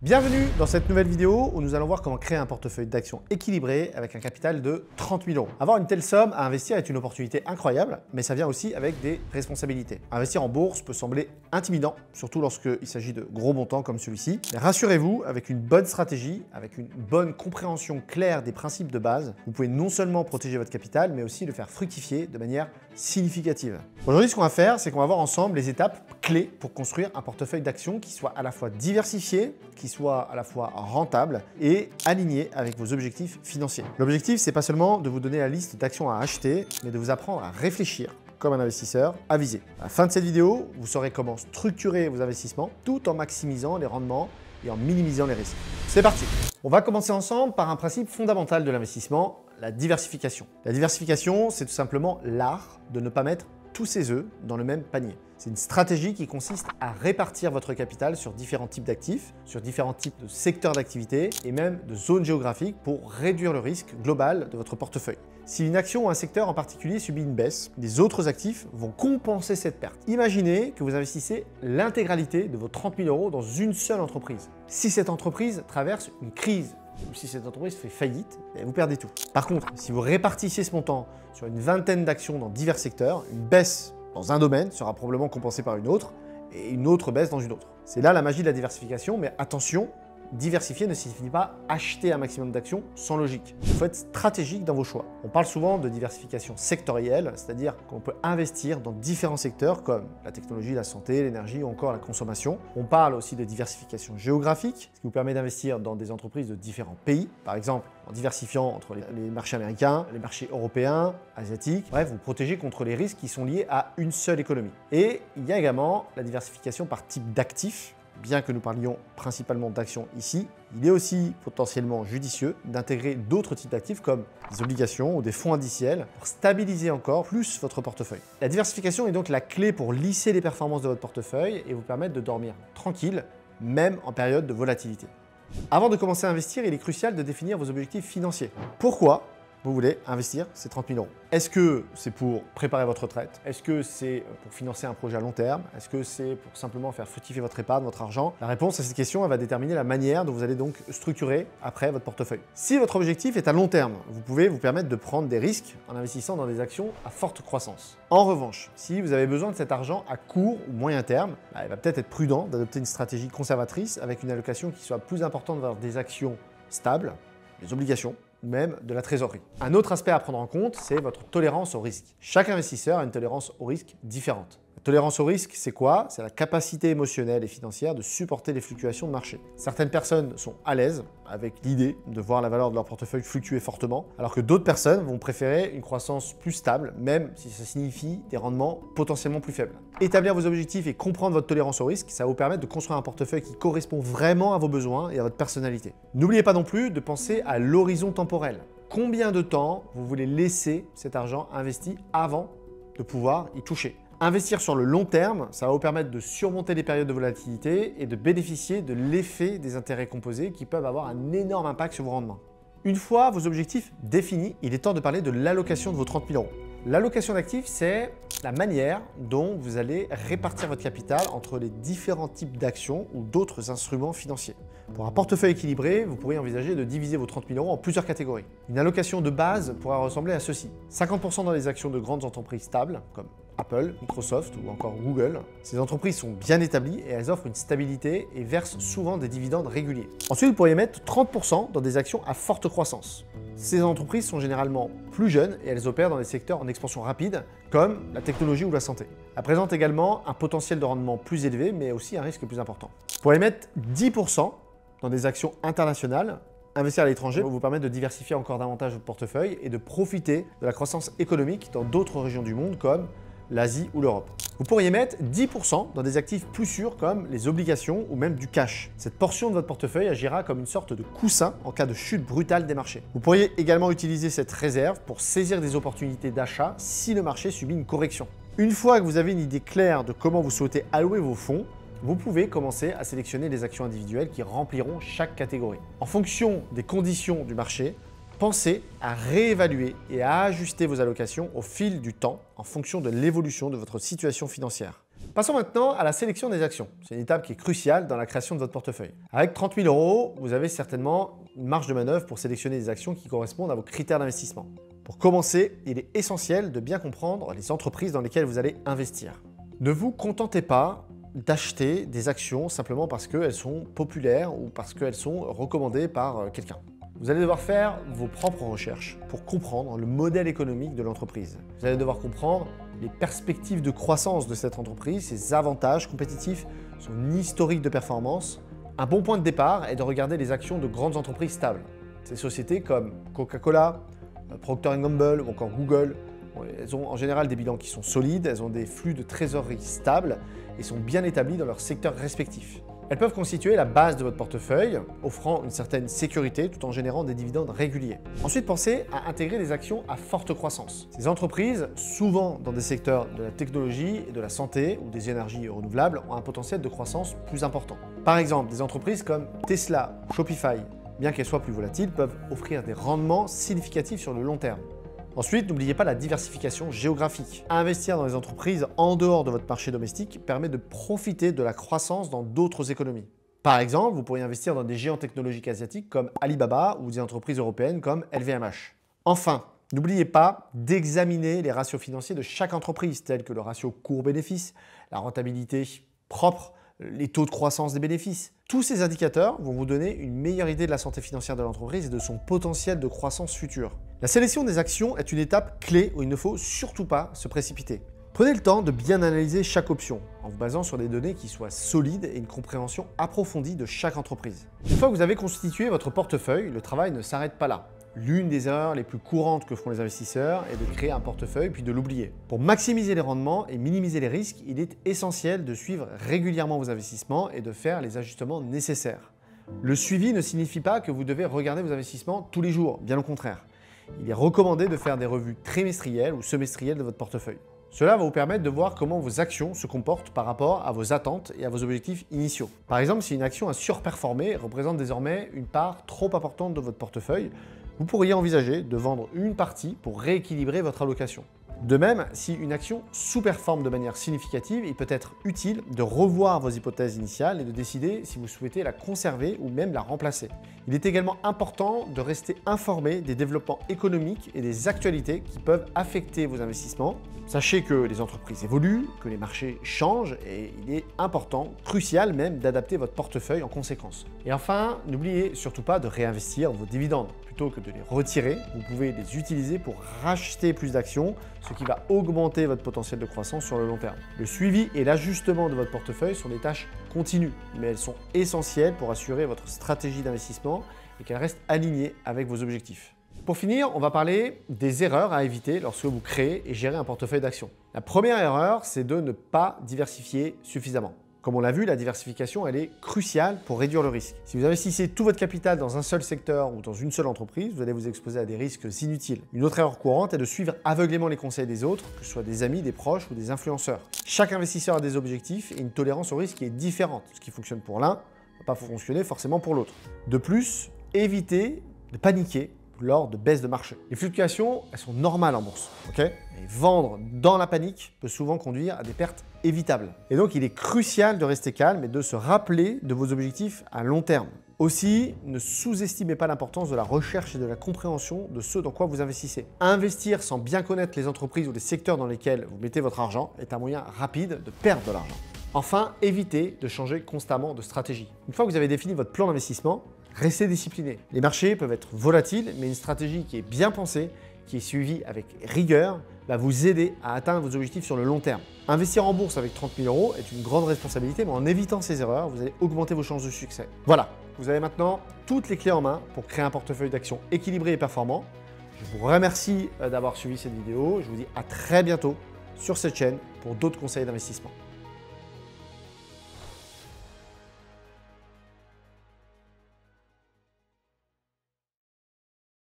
Bienvenue dans cette nouvelle vidéo où nous allons voir comment créer un portefeuille d'actions équilibré avec un capital de 30 000 euros. Avoir une telle somme à investir est une opportunité incroyable, mais ça vient aussi avec des responsabilités. Investir en bourse peut sembler intimidant, surtout lorsqu'il s'agit de gros montants comme celui-ci. Mais rassurez-vous, avec une bonne stratégie, avec une bonne compréhension claire des principes de base, vous pouvez non seulement protéger votre capital, mais aussi le faire fructifier de manière significative. Aujourd'hui, ce qu'on va faire, c'est qu'on va voir ensemble les étapes clés pour construire un portefeuille d'actions qui soit à la fois diversifié, qui soit à la fois rentable et aligné avec vos objectifs financiers. L'objectif, c'est pas seulement de vous donner la liste d'actions à acheter, mais de vous apprendre à réfléchir comme un investisseur avisé. À la fin de cette vidéo, vous saurez comment structurer vos investissements tout en maximisant les rendements et en minimisant les risques. C'est parti! On va commencer ensemble par un principe fondamental de l'investissement, la diversification. La diversification, c'est tout simplement l'art de ne pas mettre tous ses œufs dans le même panier. C'est une stratégie qui consiste à répartir votre capital sur différents types d'actifs, sur différents types de secteurs d'activité et même de zones géographiques pour réduire le risque global de votre portefeuille. Si une action ou un secteur en particulier subit une baisse, les autres actifs vont compenser cette perte. Imaginez que vous investissez l'intégralité de vos 30 000 euros dans une seule entreprise. Si cette entreprise traverse une crise, ou si cette entreprise fait faillite, vous perdez tout. Par contre, si vous répartissez ce montant sur une vingtaine d'actions dans divers secteurs, une baisse dans un domaine sera probablement compensée par une autre et une autre baisse dans une autre. C'est là la magie de la diversification, mais attention, diversifier ne signifie pas acheter un maximum d'actions sans logique. Il faut être stratégique dans vos choix. On parle souvent de diversification sectorielle, c'est-à-dire qu'on peut investir dans différents secteurs comme la technologie, la santé, l'énergie ou encore la consommation. On parle aussi de diversification géographique, ce qui vous permet d'investir dans des entreprises de différents pays, par exemple en diversifiant entre les marchés américains, les marchés européens, asiatiques. Bref, vous protégez contre les risques qui sont liés à une seule économie. Et il y a également la diversification par type d'actifs. Bien que nous parlions principalement d'actions ici, il est aussi potentiellement judicieux d'intégrer d'autres types d'actifs comme des obligations ou des fonds indiciels pour stabiliser encore plus votre portefeuille. La diversification est donc la clé pour lisser les performances de votre portefeuille et vous permettre de dormir tranquille, même en période de volatilité. Avant de commencer à investir, il est crucial de définir vos objectifs financiers. Pourquoi vous voulez investir ces 30 000 euros? Est-ce que c'est pour préparer votre retraite? Est-ce que c'est pour financer un projet à long terme? Est-ce que c'est pour simplement faire fructifier votre épargne, votre argent? La réponse à cette question, elle va déterminer la manière dont vous allez donc structurer après votre portefeuille. Si votre objectif est à long terme, vous pouvez vous permettre de prendre des risques en investissant dans des actions à forte croissance. En revanche, si vous avez besoin de cet argent à court ou moyen terme, il va peut-être être prudent d'adopter une stratégie conservatrice avec une allocation qui soit plus importante vers des actions stables, des obligations, ou même de la trésorerie. Un autre aspect à prendre en compte, c'est votre tolérance au risque. Chaque investisseur a une tolérance au risque différente. La tolérance au risque, c'est quoi? C'est la capacité émotionnelle et financière de supporter les fluctuations de marché. Certaines personnes sont à l'aise avec l'idée de voir la valeur de leur portefeuille fluctuer fortement, alors que d'autres personnes vont préférer une croissance plus stable, même si ça signifie des rendements potentiellement plus faibles. Établir vos objectifs et comprendre votre tolérance au risque, ça va vous permettre de construire un portefeuille qui correspond vraiment à vos besoins et à votre personnalité. N'oubliez pas non plus de penser à l'horizon temporel. Combien de temps vous voulez laisser cet argent investi avant de pouvoir y toucher? Investir sur le long terme, ça va vous permettre de surmonter les périodes de volatilité et de bénéficier de l'effet des intérêts composés qui peuvent avoir un énorme impact sur vos rendements. Une fois vos objectifs définis, il est temps de parler de l'allocation de vos 30 000 euros. L'allocation d'actifs, c'est la manière dont vous allez répartir votre capital entre les différents types d'actions ou d'autres instruments financiers. Pour un portefeuille équilibré, vous pourriez envisager de diviser vos 30 000 euros en plusieurs catégories. Une allocation de base pourrait ressembler à ceci. 50% dans les actions de grandes entreprises stables, comme Apple, Microsoft ou encore Google. Ces entreprises sont bien établies et elles offrent une stabilité et versent souvent des dividendes réguliers. Ensuite, vous pourriez mettre 30% dans des actions à forte croissance. Ces entreprises sont généralement plus jeunes et elles opèrent dans des secteurs en expansion rapide, comme la technologie ou la santé. Elles présentent également un potentiel de rendement plus élevé, mais aussi un risque plus important. Vous pourriez mettre 10% dans des actions internationales. Investir à l'étranger va vous permettre de diversifier encore davantage votre portefeuille et de profiter de la croissance économique dans d'autres régions du monde, comme l'Asie ou l'Europe. Vous pourriez mettre 10% dans des actifs plus sûrs comme les obligations ou même du cash. Cette portion de votre portefeuille agira comme une sorte de coussin en cas de chute brutale des marchés. Vous pourriez également utiliser cette réserve pour saisir des opportunités d'achat si le marché subit une correction. Une fois que vous avez une idée claire de comment vous souhaitez allouer vos fonds, vous pouvez commencer à sélectionner les actions individuelles qui rempliront chaque catégorie. En fonction des conditions du marché, pensez à réévaluer et à ajuster vos allocations au fil du temps en fonction de l'évolution de votre situation financière. Passons maintenant à la sélection des actions. C'est une étape qui est cruciale dans la création de votre portefeuille. Avec 30 000 €, vous avez certainement une marge de manœuvre pour sélectionner des actions qui correspondent à vos critères d'investissement. Pour commencer, il est essentiel de bien comprendre les entreprises dans lesquelles vous allez investir. Ne vous contentez pas d'acheter des actions simplement parce qu'elles sont populaires ou parce qu'elles sont recommandées par quelqu'un. Vous allez devoir faire vos propres recherches pour comprendre le modèle économique de l'entreprise. Vous allez devoir comprendre les perspectives de croissance de cette entreprise, ses avantages compétitifs, son historique de performance. Un bon point de départ est de regarder les actions de grandes entreprises stables. Ces sociétés comme Coca-Cola, Procter & Gamble ou encore Google, elles ont en général des bilans qui sont solides, elles ont des flux de trésorerie stables et sont bien établies dans leur secteur respectif. Elles peuvent constituer la base de votre portefeuille, offrant une certaine sécurité tout en générant des dividendes réguliers. Ensuite, pensez à intégrer des actions à forte croissance. Ces entreprises, souvent dans des secteurs de la technologie et de la santé ou des énergies renouvelables, ont un potentiel de croissance plus important. Par exemple, des entreprises comme Tesla ou Shopify, bien qu'elles soient plus volatiles, peuvent offrir des rendements significatifs sur le long terme. Ensuite, n'oubliez pas la diversification géographique. Investir dans les entreprises en dehors de votre marché domestique permet de profiter de la croissance dans d'autres économies. Par exemple, vous pourriez investir dans des géants technologiques asiatiques comme Alibaba ou des entreprises européennes comme LVMH. Enfin, n'oubliez pas d'examiner les ratios financiers de chaque entreprise, tels que le ratio cours-bénéfice, la rentabilité propre, les taux de croissance des bénéfices. Tous ces indicateurs vont vous donner une meilleure idée de la santé financière de l'entreprise et de son potentiel de croissance future. La sélection des actions est une étape clé où il ne faut surtout pas se précipiter. Prenez le temps de bien analyser chaque option en vous basant sur des données qui soient solides et une compréhension approfondie de chaque entreprise. Une fois que vous avez constitué votre portefeuille, le travail ne s'arrête pas là. L'une des erreurs les plus courantes que font les investisseurs est de créer un portefeuille puis de l'oublier. Pour maximiser les rendements et minimiser les risques, il est essentiel de suivre régulièrement vos investissements et de faire les ajustements nécessaires. Le suivi ne signifie pas que vous devez regarder vos investissements tous les jours, bien au contraire. Il est recommandé de faire des revues trimestrielles ou semestrielles de votre portefeuille. Cela va vous permettre de voir comment vos actions se comportent par rapport à vos attentes et à vos objectifs initiaux. Par exemple, si une action a surperformé et représente désormais une part trop importante de votre portefeuille, vous pourriez envisager de vendre une partie pour rééquilibrer votre allocation. De même, si une action sous-performe de manière significative, il peut être utile de revoir vos hypothèses initiales et de décider si vous souhaitez la conserver ou même la remplacer. Il est également important de rester informé des développements économiques et des actualités qui peuvent affecter vos investissements. Sachez que les entreprises évoluent, que les marchés changent et il est important, crucial même, d'adapter votre portefeuille en conséquence. Et enfin, n'oubliez surtout pas de réinvestir vos dividendes. Plutôt que de les retirer, vous pouvez les utiliser pour racheter plus d'actions, ce qui va augmenter votre potentiel de croissance sur le long terme. Le suivi et l'ajustement de votre portefeuille sont des tâches continues, mais elles sont essentielles pour assurer votre stratégie d'investissement et qu'elle reste alignée avec vos objectifs. Pour finir, on va parler des erreurs à éviter lorsque vous créez et gérez un portefeuille d'actions. La première erreur, c'est de ne pas diversifier suffisamment. Comme on l'a vu, la diversification, elle est cruciale pour réduire le risque. Si vous investissez tout votre capital dans un seul secteur ou dans une seule entreprise, vous allez vous exposer à des risques inutiles. Une autre erreur courante est de suivre aveuglément les conseils des autres, que ce soit des amis, des proches ou des influenceurs. Chaque investisseur a des objectifs et une tolérance au risque qui est différente. Ce qui fonctionne pour l'un ne va pas fonctionner forcément pour l'autre. De plus, évitez de paniquer lors de baisses de marché. Les fluctuations, elles sont normales en bourse, ok? Mais vendre dans la panique peut souvent conduire à des pertes évitables. Et donc, il est crucial de rester calme et de se rappeler de vos objectifs à long terme. Aussi, ne sous-estimez pas l'importance de la recherche et de la compréhension de ce dans quoi vous investissez. Investir sans bien connaître les entreprises ou les secteurs dans lesquels vous mettez votre argent est un moyen rapide de perdre de l'argent. Enfin, évitez de changer constamment de stratégie. Une fois que vous avez défini votre plan d'investissement, restez discipliné. Les marchés peuvent être volatiles, mais une stratégie qui est bien pensée, qui est suivie avec rigueur, va vous aider à atteindre vos objectifs sur le long terme. Investir en bourse avec 30 000 € est une grande responsabilité, mais en évitant ces erreurs, vous allez augmenter vos chances de succès. Voilà, vous avez maintenant toutes les clés en main pour créer un portefeuille d'actions équilibré et performant. Je vous remercie d'avoir suivi cette vidéo. Je vous dis à très bientôt sur cette chaîne pour d'autres conseils d'investissement.